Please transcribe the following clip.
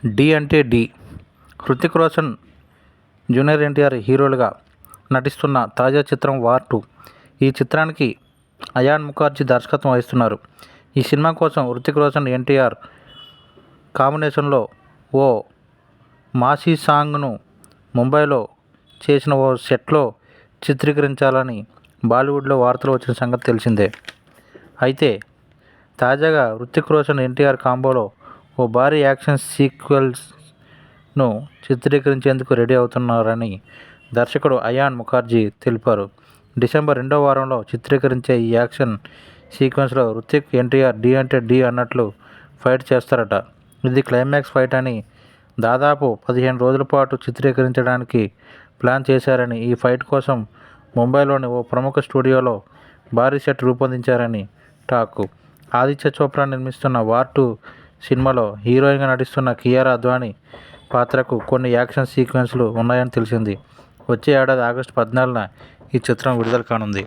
D అంటే D. Hrithik Roshan, junior NTR హీరోలుగా నటిస్తున్న తాజా చిత్రం వార్ 2. ఈ చిత్రానికి అయాన్ ముఖర్జీ దర్శకత్వం వహిస్తున్నారు. ఈ సినిమా కోసం హృతిక్ రోషన్, ఎన్టీఆర్ కాంబినేషన్లో ఓ మాసీ సాంగ్ను ముంబైలో చేసిన ఓ సెట్లో చిత్రీకరించాలని బాలీవుడ్లో వార్తలు వచ్చిన సంగతి తెలిసిందే. అయితే తాజాగా హృతిక్ రోషన్, ఎన్టీఆర్ కాంబోలో ఓ భారీ యాక్షన్ సీక్వెన్స్ను చిత్రీకరించేందుకు రెడీ అవుతున్నారని దర్శకుడు అయాన్ ముఖర్జీ తెలిపారు. డిసెంబర్ 2వ వారంలో చిత్రీకరించే ఈ యాక్షన్ సీక్వెన్స్లో హృతిక్, ఎన్టీఆర్ డి అంటే డి అన్నట్లు ఫైట్ చేస్తారట. ఇది క్లైమాక్స్ ఫైట్ అని, దాదాపు 15 రోజుల పాటు చిత్రీకరించడానికి ప్లాన్ చేశారని, ఈ ఫైట్ కోసం ముంబైలోని ఓ ప్రముఖ స్టూడియోలో భారీ సెట్ రూపొందించారని టాక్. ఆదిత్య చోప్రా నిర్మిస్తున్న వార్ 2 సినిమాలో హీరోయిన్గా నటిస్తున్న కియారా అద్వానీ పాత్రకు కొన్ని యాక్షన్ సీక్వెన్స్లు ఉన్నాయని తెలిసింది. వచ్చే ఏడాది ఆగస్టు 14న ఈ చిత్రం విడుదల కానుంది.